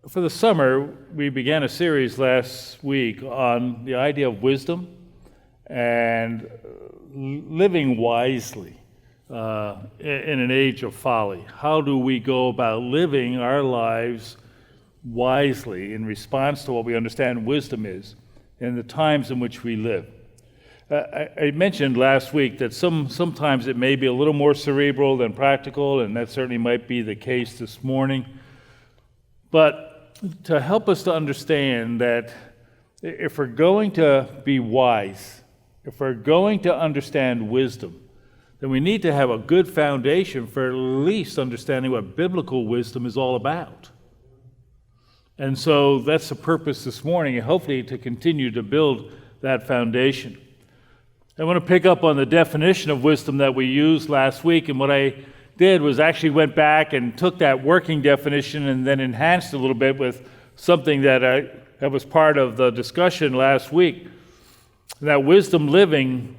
For the summer, we began a series last week on the idea of wisdom and living wisely in an age of folly. How do we go about living our lives wisely in response to what we understand wisdom is in the times in which we live? I mentioned last week that sometimes it may be a little more cerebral than practical, and that certainly might be the case this morning. But to help us to understand that if we're going to be wise, if we're going to understand wisdom, then we need to have a good foundation for at least understanding what biblical wisdom is all about. And so that's the purpose this morning, and hopefully to continue to build that foundation. I want to pick up on the definition of wisdom that we used last week, and what I did was actually went back and took that working definition and then enhanced it a little bit with something that was part of the discussion last week. That wisdom living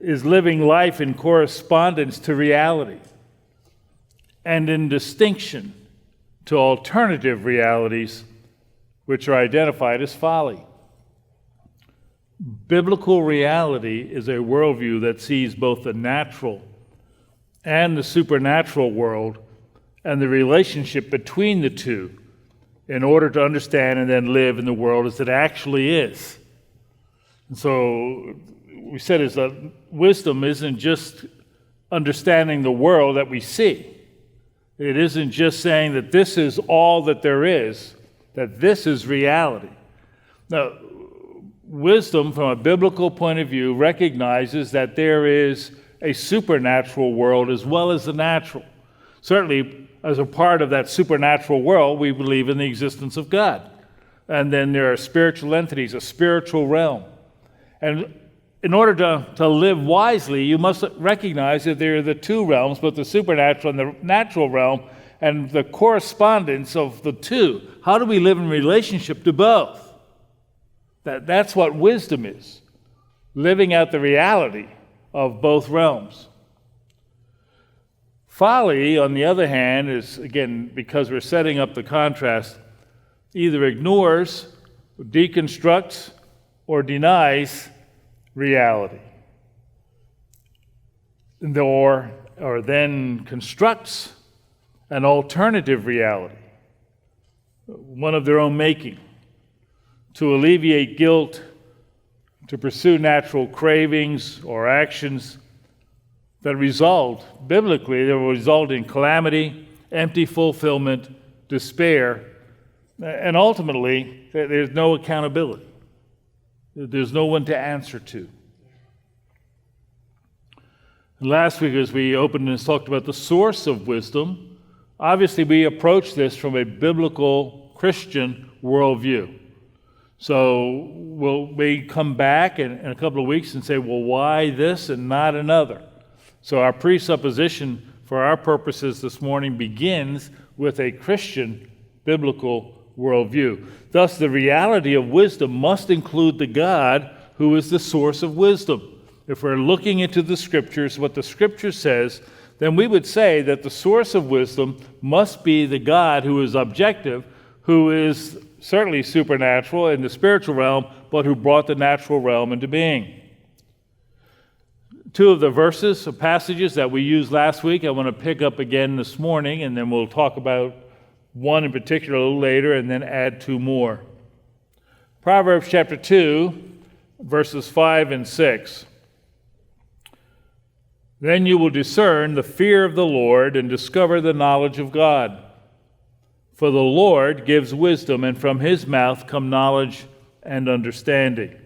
is living life in correspondence to reality and in distinction to alternative realities which are identified as folly. Biblical reality is a worldview that sees both the natural and the supernatural world and the relationship between the two in order to understand and then live in the world as it actually is. And so we said is that wisdom isn't just understanding the world that we see. It isn't just saying that this is all that there is, that this is reality. Now, wisdom from a biblical point of view recognizes that there is a supernatural world as well as the natural. Certainly, as a part of that supernatural world, we believe in the existence of God. And then there are spiritual entities, a spiritual realm. And in order to live wisely, you must recognize that there are the two realms, both the supernatural and the natural realm, and the correspondence of the two. How do we live in relationship to both? That's what wisdom is, living out the reality of both realms. Folly, on the other hand, is, again, because we're setting up the contrast, either ignores, deconstructs, or denies reality, or then constructs an alternative reality, one of their own making, to alleviate guilt, to pursue natural cravings or actions that result, biblically, they will result in calamity, empty fulfillment, despair, and ultimately, there's no accountability. There's no one to answer to. And last week, as we opened and talked about the source of wisdom, obviously we approach this from a biblical Christian worldview. So we come back in a couple of weeks and say, well, why this and not another? So our presupposition for our purposes this morning begins with a Christian biblical worldview. Thus, the reality of wisdom must include the God who is the source of wisdom. If we're looking into the Scriptures, what the Scripture says, then we would say that the source of wisdom must be the God who is objective, who is certainly supernatural in the spiritual realm, but who brought the natural realm into being. Two of the verses or passages that we used last week, I want to pick up again this morning, and then we'll talk about one in particular a little later, and then add two more. Proverbs chapter 2, verses 5 and 6. Then you will discern the fear of the Lord and discover the knowledge of God. For the Lord gives wisdom, and from his mouth come knowledge and understanding.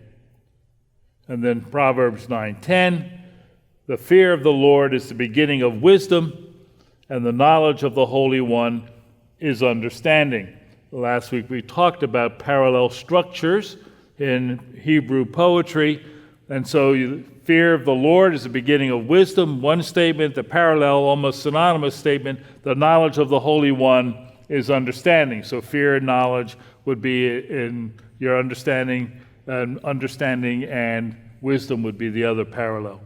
And then Proverbs 9:10, the fear of the Lord is the beginning of wisdom, and the knowledge of the Holy One is understanding. Last week we talked about parallel structures in Hebrew poetry, and so fear of the Lord is the beginning of wisdom, one statement, the parallel, almost synonymous statement, the knowledge of the Holy One is understanding. So fear and knowledge would be in your understanding, and wisdom would be the other parallel.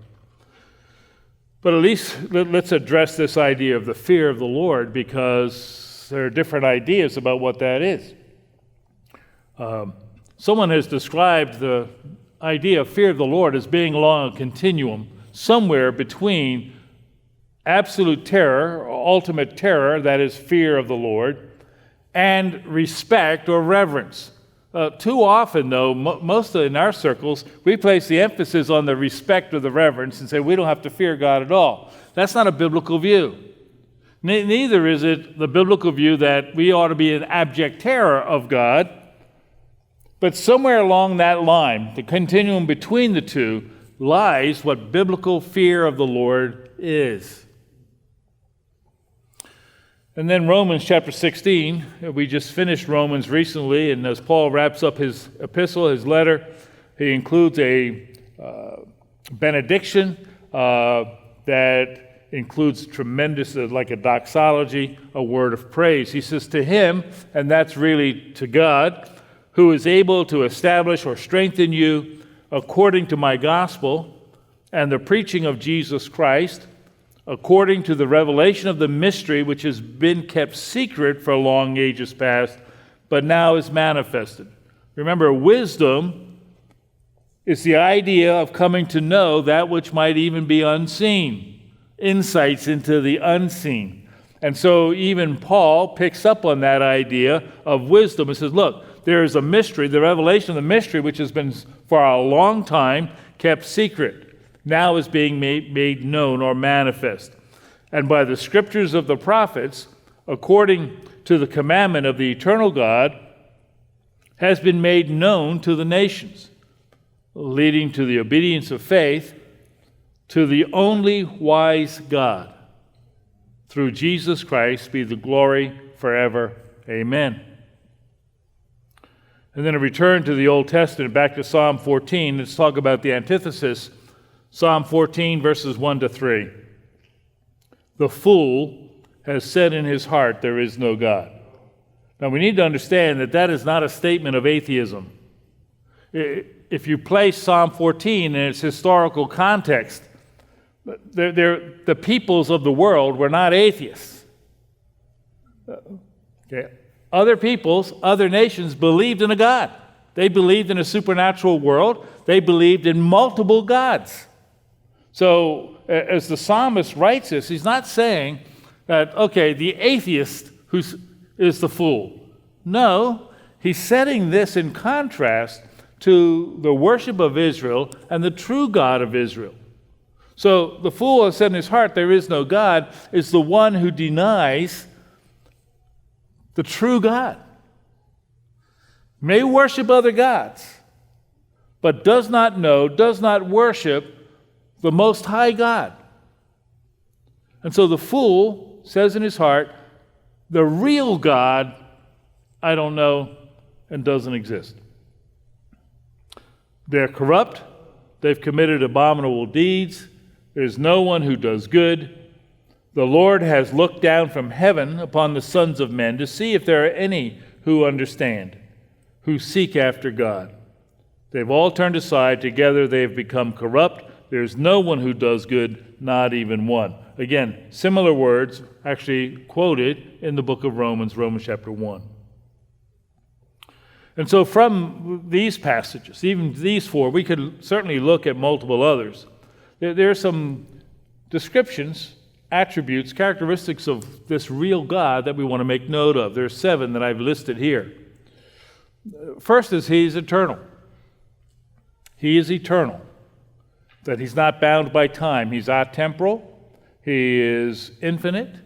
But at least let's address this idea of the fear of the Lord, because There are different ideas about what that is. Someone has described the idea of fear of the Lord as being along a continuum somewhere between absolute terror, or ultimate terror, that is fear of the Lord, and respect or reverence. Too often, though, mostly in our circles, we place the emphasis on the respect or the reverence and say we don't have to fear God at all. That's not a biblical view. Neither is it the biblical view that we ought to be in abject terror of God. But somewhere along that line, the continuum between the two, lies what biblical fear of the Lord is. And then Romans chapter 16, we just finished Romans recently, and as Paul wraps up his epistle, his letter, he includes a benediction that includes tremendous, like a doxology, a word of praise. He says, to him, and that's really to God, who is able to establish or strengthen you according to my gospel and the preaching of Jesus Christ, according to the revelation of the mystery which has been kept secret for long ages past, but now is manifested. Remember, wisdom is the idea of coming to know that which might even be unseen, insights into the unseen. And so even Paul picks up on that idea of wisdom and says, look, there is a mystery, the revelation of the mystery, which has been for a long time kept secret, now is being made known or manifest. And by the scriptures of the prophets, according to the commandment of the eternal God, has been made known to the nations, leading to the obedience of faith to the only wise God. Through Jesus Christ be the glory forever. Amen. And then a return to the Old Testament, back to Psalm 14. Let's talk about the antithesis. Psalm 14, verses 1 to 3. The fool has said in his heart, there is no God. Now we need to understand that that is not a statement of atheism. If you place Psalm 14 in its historical context, the peoples of the world were not atheists. Okay. Other peoples, other nations believed in a God. They believed in a supernatural world. They believed in multiple gods. So as the psalmist writes this, he's not saying that, okay, the atheist is the fool. No, he's setting this in contrast to the worship of Israel and the true God of Israel. So the fool has said in his heart, there is no God, is the one who denies the true God. May worship other gods, but does not know, does not worship the Most High God. And so the fool says in his heart, the real God, I don't know and doesn't exist. They're corrupt. They've committed abominable deeds. There's no one who does good. The Lord has looked down from heaven upon the sons of men to see if there are any who understand, who seek after God. They've all turned aside. Together they have become corrupt. There's no one who does good, not even one. Again, similar words actually quoted in the book of Romans, Romans chapter 1. And so from these passages, even these four, we could certainly look at multiple others. There are some descriptions, attributes, characteristics of this real God that we want to make note of. There are 7 that I've listed here. First is He's eternal. He is eternal. That He's not bound by time. He's atemporal. He is infinite.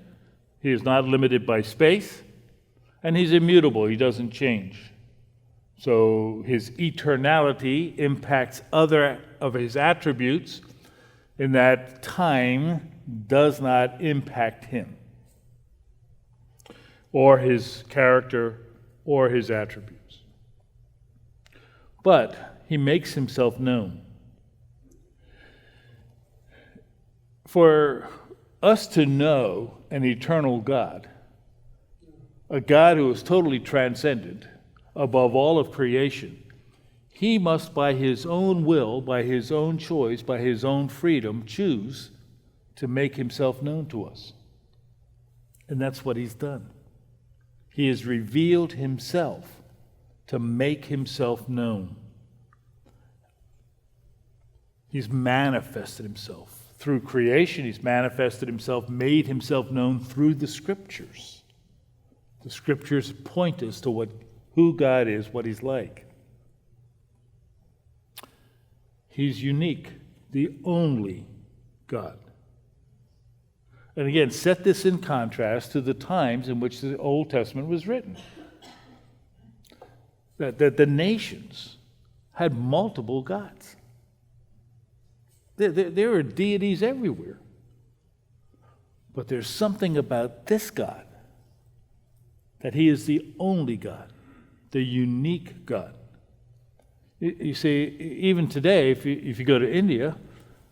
He is not limited by space. And He's immutable. He doesn't change. So His eternality impacts other of His attributes in that time does not impact Him or His character or His attributes. But He makes Himself known. For us to know an eternal God, a God who is totally transcendent above all of creation, He must by His own will, by His own choice, by His own freedom, choose to make Himself known to us. And that's what He's done. He has revealed himself to make himself known. He's manifested himself. Through creation, he's manifested himself, made himself known through the Scriptures. The Scriptures point us to who God is, what he's like. He's unique, the only God. And again, set this in contrast to the times in which the Old Testament was written. That the nations had multiple gods. There are deities everywhere. But there's something about this God, that he is the only God, the unique God. You see, even today, if you go to India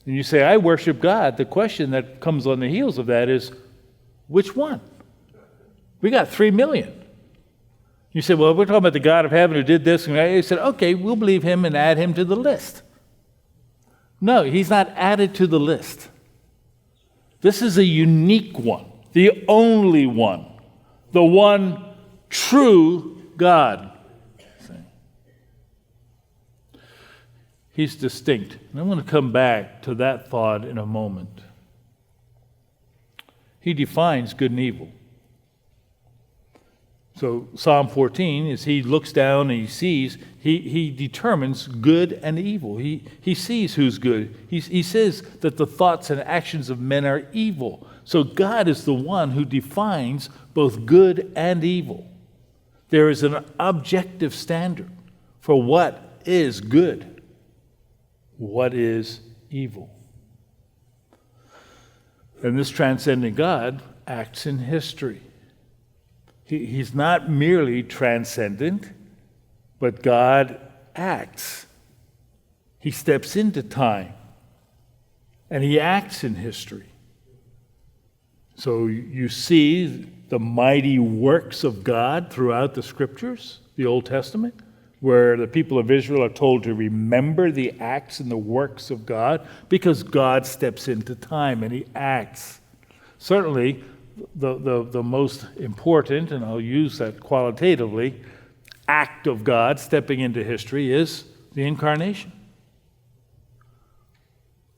and you say, I worship God, the question that comes on the heels of that is, which one? We got 3 million. You say, well, we're talking about the God of heaven who did this. And he said, okay, we'll believe him and add him to the list. No, he's not added to the list. This is a unique one, the only one, the one true God. He's distinct. And I'm going to come back to that thought in a moment. He defines good and evil. So Psalm 14, as he looks down and he sees, he determines good and evil. He sees who's good. He says that the thoughts and actions of men are evil. So God is the one who defines both good and evil. There is an objective standard for what is good, what is evil. And this transcendent God acts in history. He's not merely transcendent, but God acts. He steps into time, and he acts in history. So you see the mighty works of God throughout the Scriptures, the Old Testament, where the people of Israel are told to remember the acts and the works of God because God steps into time and he acts. Certainly, the most important, and I'll use that qualitatively, act of God stepping into history is the incarnation.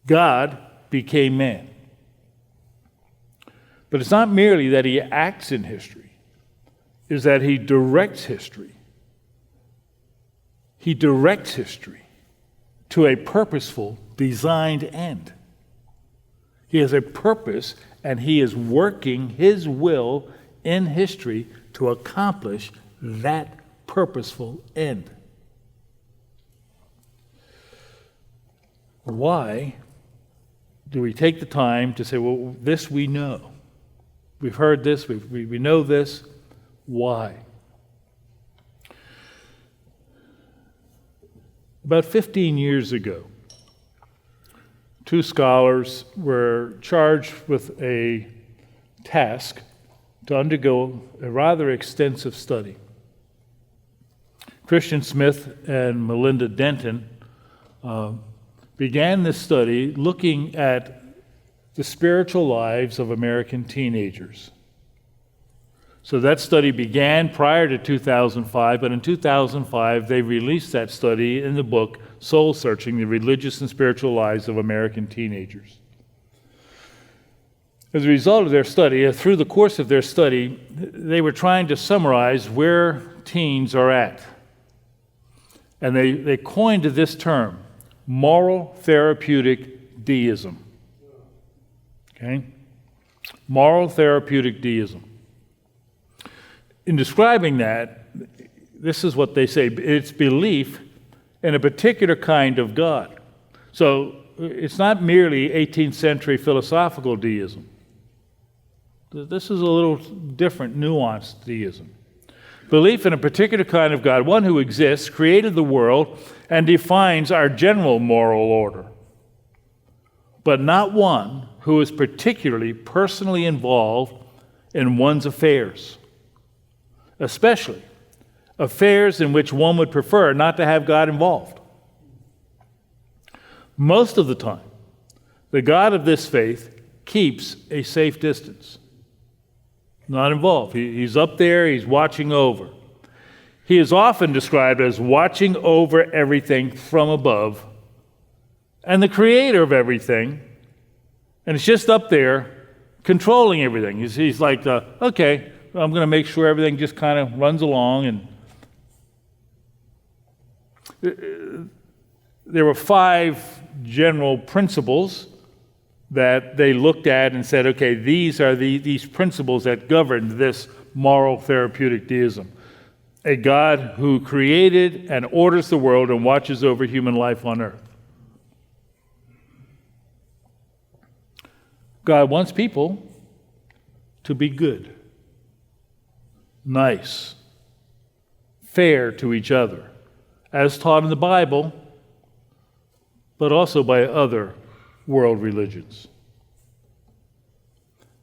God became man. But it's not merely that he acts in history, it's that he directs history. He directs history to a purposeful, designed end. He has a purpose, and he is working his will in history to accomplish that purposeful end. Why do we take the time to say, well, this we know? We've heard this, we know this. Why? About 15 years ago, two scholars were charged with a task to undergo a rather extensive study. Christian Smith and Melinda Denton began this study looking at the spiritual lives of American teenagers. So that study began prior to 2005, but in 2005 they released that study in the book Soul Searching: The Religious and Spiritual Lives of American Teenagers. As a result of their study, through the course of their study, they were trying to summarize where teens are at. And they coined this term, moral therapeutic deism. Okay? Moral therapeutic deism. In describing that, this is what they say: it's belief in a particular kind of God. So it's not merely 18th century philosophical deism. This is a little different, nuanced deism. Belief in a particular kind of God, one who exists, created the world, and defines our general moral order, but not one who is particularly personally involved in one's affairs, especially affairs in which one would prefer not to have God involved. Most of the time, the God of this faith keeps a safe distance. Not involved. He's up there, he's watching over. He is often described as watching over everything from above and the creator of everything, and it's just up there controlling everything. He's like, okay, I'm going to make sure everything just kind of runs along. And there were 5 general principles that they looked at and said, okay, these are these principles that govern this moral therapeutic deism. A God who created and orders the world and watches over human life on earth. God wants people to be good, nice, fair to each other, as taught in the Bible, but also by other world religions.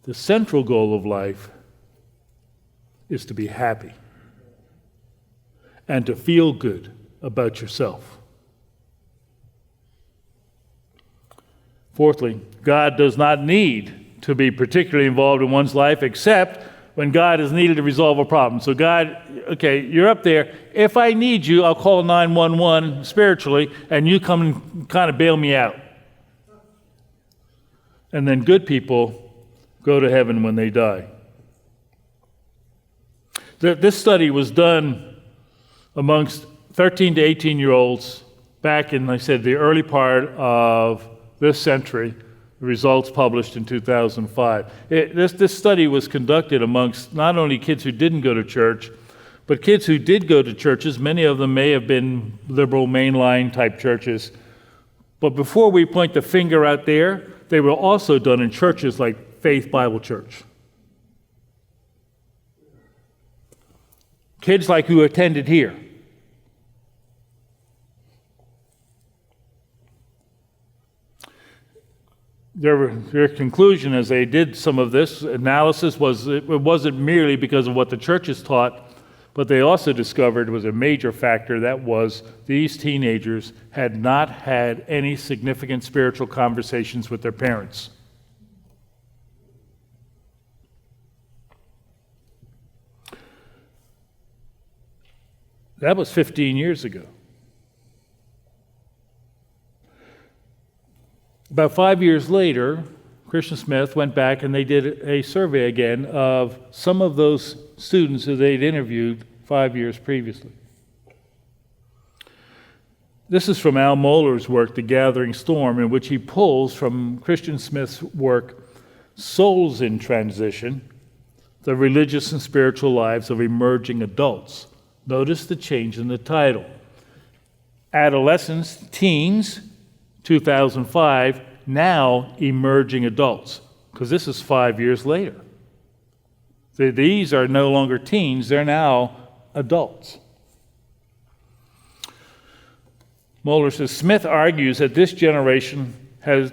The central goal of life is to be happy and to feel good about yourself. Fourthly, God does not need to be particularly involved in one's life except when God is needed to resolve a problem. So God, okay, you're up there. If I need you, I'll call 911 spiritually, and you come and kind of bail me out. And then good people go to heaven when they die. This study was done amongst 13 to 18-year-olds back in, like I said, the early part of this century. The results published in 2005. This study was conducted amongst not only kids who didn't go to church, but kids who did go to churches. Many of them may have been liberal, mainline type churches. But before we point the finger out there, they were also done in churches like Faith Bible Church. Kids like who attended here. Their conclusion as they did some of this analysis was it wasn't merely because of what the churches taught, but they also discovered was a major factor, that was these teenagers had not had any significant spiritual conversations with their parents. That was 15 years ago. About 5 years later, Christian Smith went back and they did a survey again of some of those students who they'd interviewed 5 years previously. This is from Al Mohler's work, The Gathering Storm, in which he pulls from Christian Smith's work, Souls in Transition, the religious and spiritual lives of emerging adults. Notice the change in the title. Adolescents, teens, 2005, now emerging adults, because this is 5 years later. These are no longer teens, they're now adults. Mohler says, Smith argues that this generation has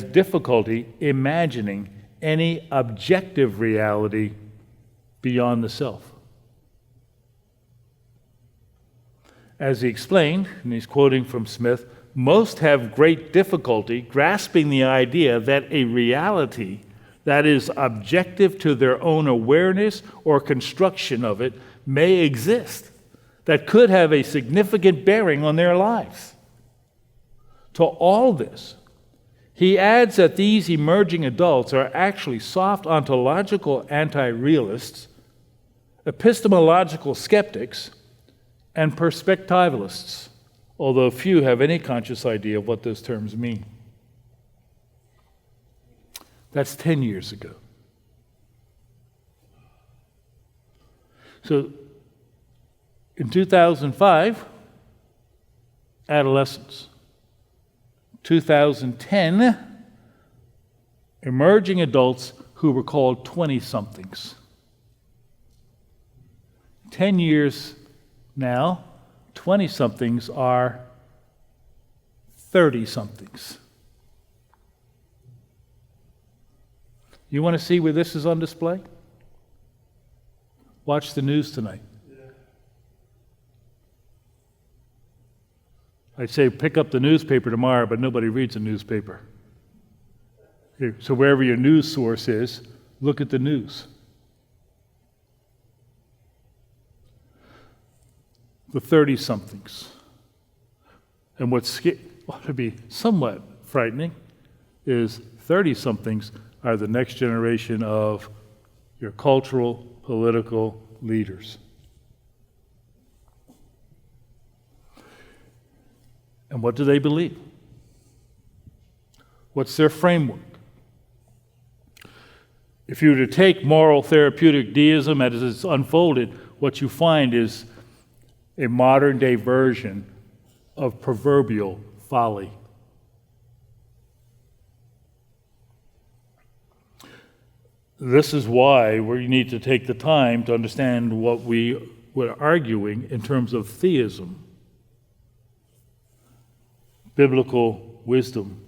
difficulty imagining any objective reality beyond the self. As he explained, and he's quoting from Smith, most have great difficulty grasping the idea that a reality that is objective to their own awareness or construction of it may exist, that could have a significant bearing on their lives. To all this, he adds that these emerging adults are actually soft ontological anti-realists, epistemological skeptics, and perspectivalists, although few have any conscious idea of what those terms mean. That's 10 years ago. So, in 2005, adolescents. 2010, emerging adults who were called 20-somethings. 10 years now, 20-somethings are 30-somethings. You want to see where this is on display? Watch the news tonight. I'd say pick up the newspaper tomorrow, but nobody reads a newspaper. So wherever your news source is, look at the news. The 30-somethings. And what ought to be somewhat frightening is 30-somethings are the next generation of your cultural, political leaders. And what do they believe? What's their framework? If you were to take moral therapeutic deism as it's unfolded, what you find is a modern-day version of proverbial folly. This is why we need to take the time to understand what we were arguing in terms of theism. Biblical wisdom,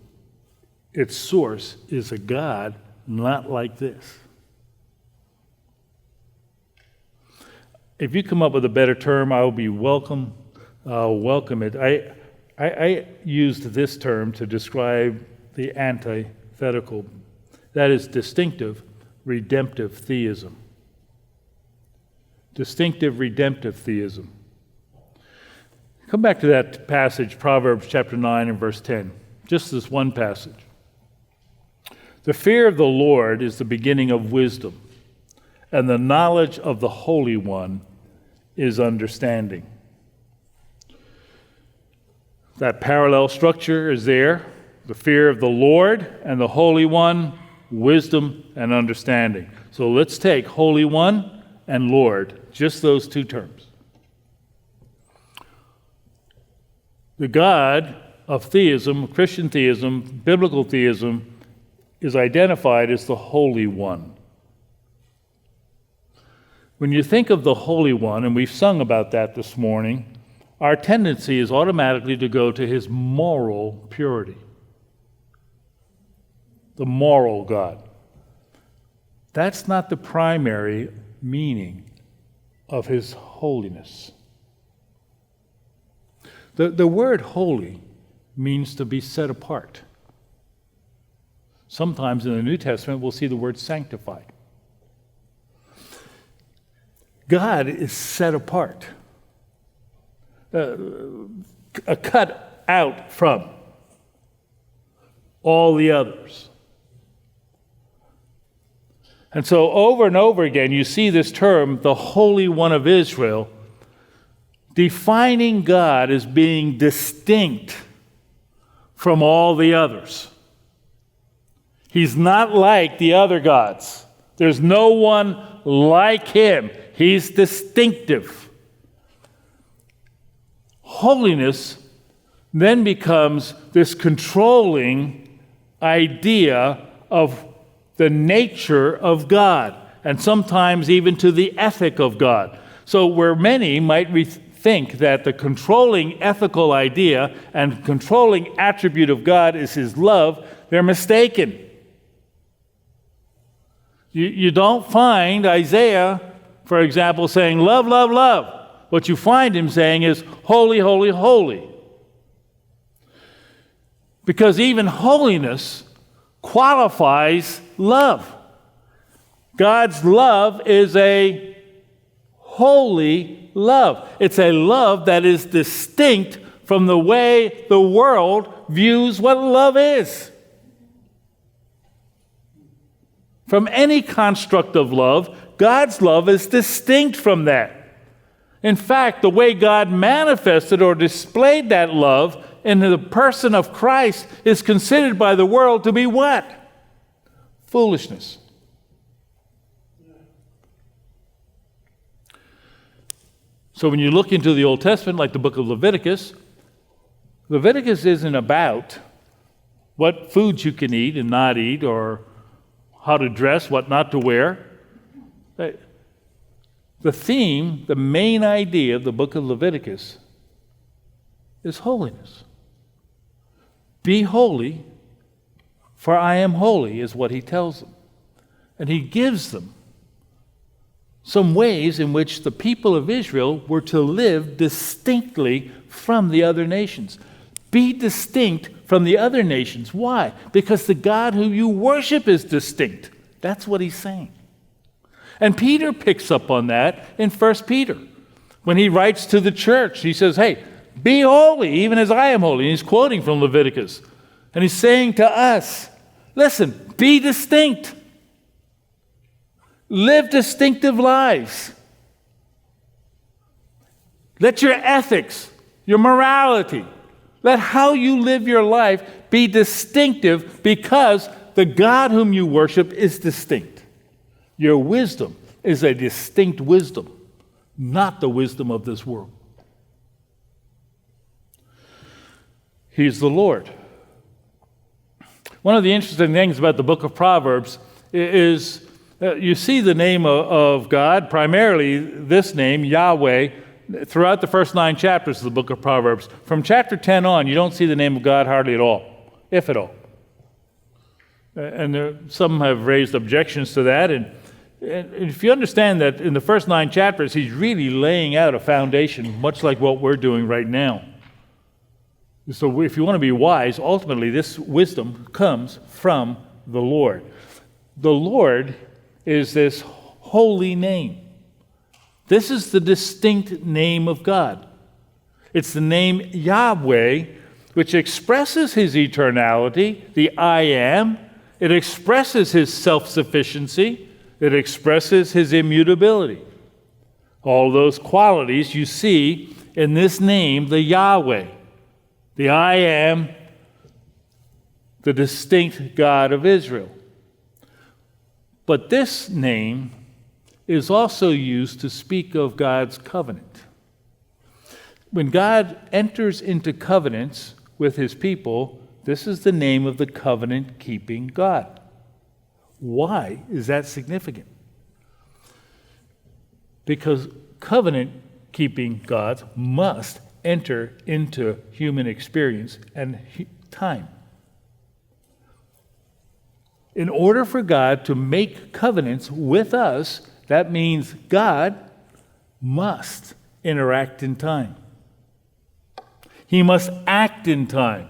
its source is a God not like this. If you come up with a better term, I will be welcome. I'll welcome it. I used this term to describe the antithetical, that is distinctive, redemptive theism. Distinctive, redemptive theism. Come back to that passage, Proverbs chapter 9 and verse 10. Just this one passage. The fear of the Lord is the beginning of wisdom, and the knowledge of the Holy One is understanding. That parallel structure is there. The fear of the Lord and the Holy One, wisdom and understanding. So let's take Holy One and Lord, just those two terms. The God of theism, Christian theism, biblical theism, is identified as the Holy One. When you think of the Holy One, and we've sung about that this morning, our tendency is automatically to go to his moral purity. The moral God. That's not the primary meaning of his holiness. The word holy means to be set apart. Sometimes in the New Testament, we'll see the word sanctified. God is set apart, cut out from all the others. And so over and over again, you see this term, the Holy One of Israel, defining God as being distinct from all the others. He's not like the other gods. There's no one like him. He's distinctive. Holiness then becomes this controlling idea of the nature of God, and sometimes even to the ethic of God. So where many might think that the controlling ethical idea and controlling attribute of God is his love, they're mistaken. You don't find Isaiah, for example, saying, love, love, love. What you find him saying is, holy, holy, holy. Because even holiness qualifies love. God's love is a holy love. It's a love that is distinct from the way the world views what love is. From any construct of love, God's love is distinct from that. In fact, the way God manifested or displayed that love in the person of Christ is considered by the world to be what? Foolishness. So when you look into the Old Testament, like the book of Leviticus, Leviticus isn't about what foods you can eat and not eat, or how to dress, what not to wear. The theme, the main idea of the book of Leviticus is holiness. Be holy, for I am holy, is what he tells them. And he gives them some ways in which the people of Israel were to live distinctly from the other nations. Be distinct from the other nations. Why? Because the God who you worship is distinct. That's what he's saying. And Peter picks up on that in 1 Peter. When he writes to the church, he says, hey, be holy, even as I am holy. And he's quoting from Leviticus. And he's saying to us, listen, be distinct. Live distinctive lives. Let your ethics, your morality, let how you live your life be distinctive, because the God whom you worship is distinct. Your wisdom is a distinct wisdom, not the wisdom of this world. He's the Lord. One of the interesting things about the book of Proverbs is you see the name of God, primarily this name, Yahweh, throughout the first 9 chapters of the book of Proverbs. From chapter 10 on, you don't see the name of God hardly at all, if at all. And some have raised objections to that. And if you understand that in the first 9 chapters, he's really laying out a foundation, much like what we're doing right now. So if you want to be wise, ultimately this wisdom comes from the Lord. The Lord is this holy name. This is the distinct name of God. It's the name Yahweh, which expresses his eternality, the I am. It expresses his self-sufficiency. It expresses his immutability. All those qualities you see in this name, the Yahweh, the I am, the distinct God of Israel. But this name is also used to speak of God's covenant. When God enters into covenants with his people, this is the name of the covenant-keeping God. Why is that significant? Because covenant-keeping gods must enter into human experience and time. In order for God to make covenants with us, that means God must interact in time. He must act in time.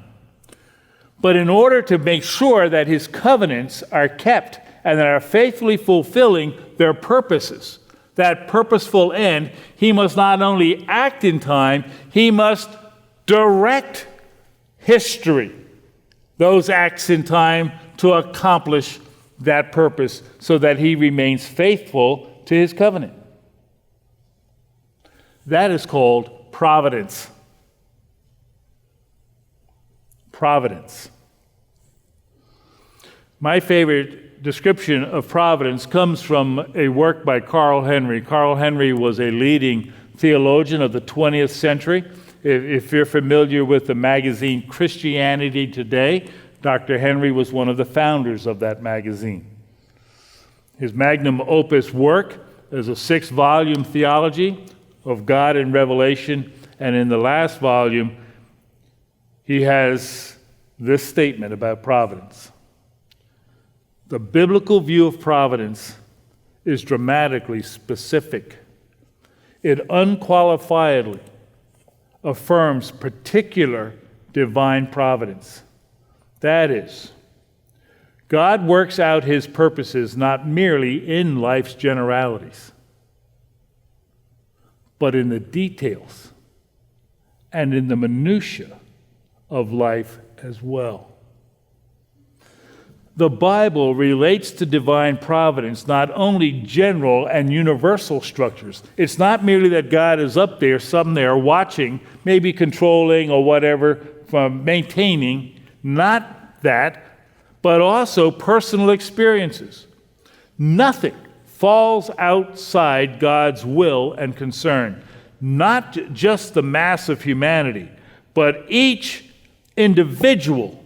But in order to make sure that his covenants are kept and that are faithfully fulfilling their purposes, that purposeful end, he must not only act in time, he must direct history, those acts in time, to accomplish that purpose so that he remains faithful to his covenant. That is called providence. Providence. My favorite description of providence comes from a work by Carl Henry. Carl Henry was a leading theologian of the 20th century. If you're familiar with the magazine Christianity Today, Dr. Henry was one of the founders of that magazine. His magnum opus work is a 6-volume theology of God in Revelation, and in the last volume, he has this statement about providence. The biblical view of providence is dramatically specific. It unqualifiedly affirms particular divine providence. That is, God works out his purposes not merely in life's generalities, but in the details and in the minutiae of life as well. The Bible relates to divine providence not only general and universal structures. It's not merely that God is up there, somewhere, watching, maybe controlling or whatever, from maintaining, not that, but also personal experiences. Nothing falls outside God's will and concern. Not just the mass of humanity, but each individual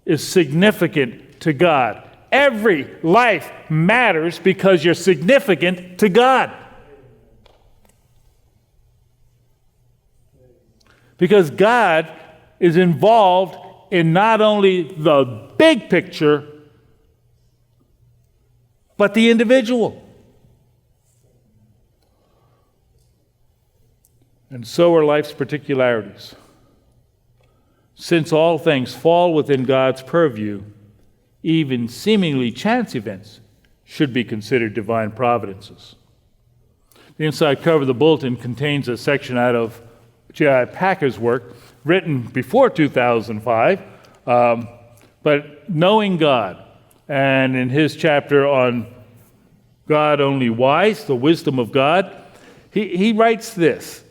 is significant to God. Every life matters because you're significant to God. Because God is involved in not only the big picture, but the individual. And so are life's particularities. Since all things fall within God's purview, even seemingly chance events should be considered divine providences. The inside cover of the bulletin contains a section out of J.I. Packer's work, written before 2005, but Knowing God. And in his chapter on God Only Wise, the wisdom of God, he writes this: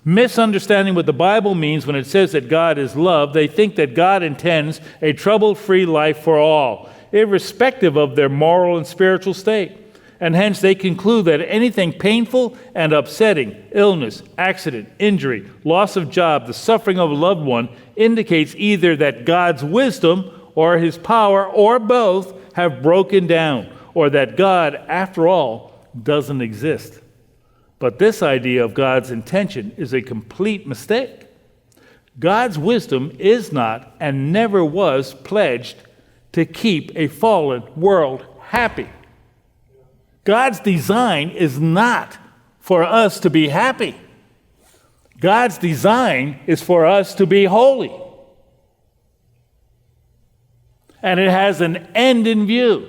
misunderstanding what the Bible means when it says that God is love, they think that God intends a trouble-free life for all, irrespective of their moral and spiritual state. And hence they conclude that anything painful and upsetting, illness, accident, injury, loss of job, the suffering of a loved one, indicates either that God's wisdom or his power, or both, have broken down, or that God, after all, doesn't exist. But this idea of God's intention is a complete mistake. God's wisdom is not and never was pledged to keep a fallen world happy. God's design is not for us to be happy. God's design is for us to be holy. And it has an end in view.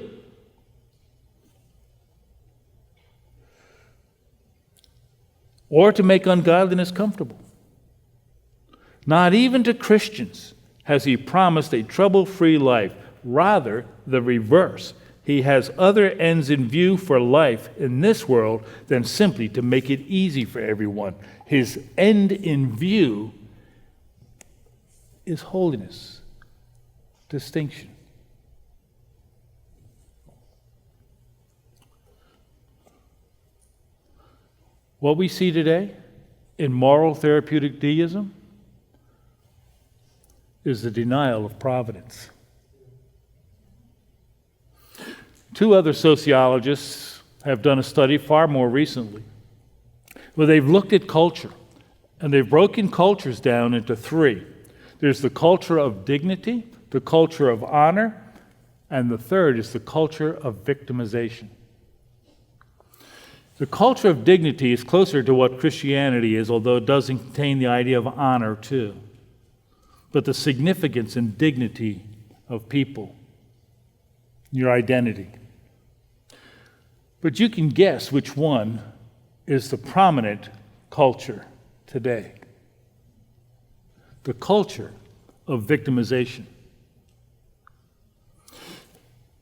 Or to make ungodliness comfortable. Not even to Christians has he promised a trouble-free life. Rather, the reverse. He has other ends in view for life in this world than simply to make it easy for everyone. His end in view is holiness, distinction. What we see today in moral therapeutic deism is the denial of providence. Two other sociologists have done a study far more recently where they've looked at culture, and they've broken cultures down into three. There's the culture of dignity, the culture of honor, and the third is the culture of victimization. The culture of dignity is closer to what Christianity is, although it doesn't contain the idea of honor too. But the significance and dignity of people, your identity. But you can guess which one is the prominent culture today. The culture of victimization.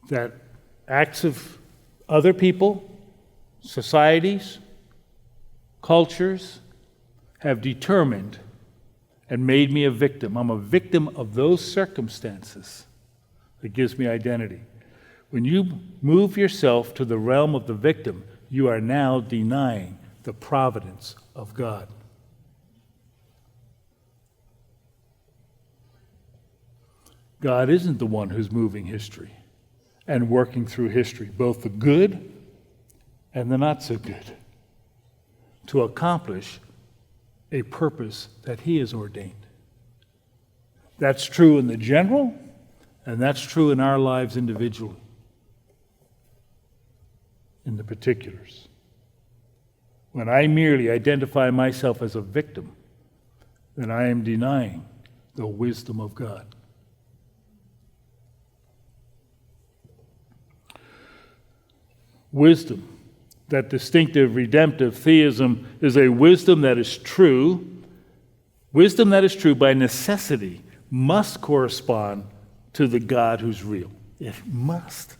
That acts of other people, societies, cultures have determined and made me a victim. I'm a victim of those circumstances that gives me identity. When you move yourself to the realm of the victim, you are now denying the providence of God. God isn't the one who's moving history and working through history, both the good and the not so good, to accomplish a purpose that he has ordained. That's true in the general, and that's true in our lives individually, in the particulars. When I merely identify myself as a victim, then I am denying the wisdom of God. Wisdom, that distinctive redemptive theism, is a wisdom that is true. Wisdom that is true by necessity must correspond to the God who's real. It must.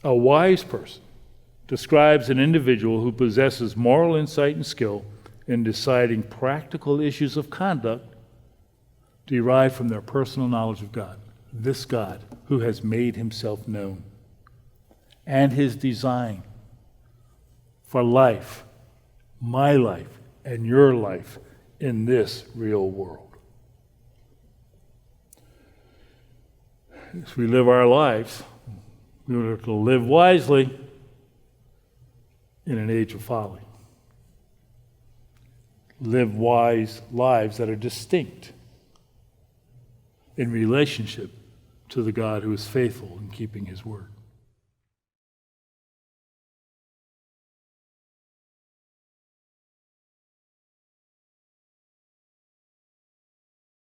A wise person describes an individual who possesses moral insight and skill in deciding practical issues of conduct derived from their personal knowledge of God, this God who has made himself known, and his design for life, my life, and your life in this real world. As we live our lives, we are to live wisely in an age of folly. Live wise lives that are distinct in relationship to the God who is faithful in keeping his word.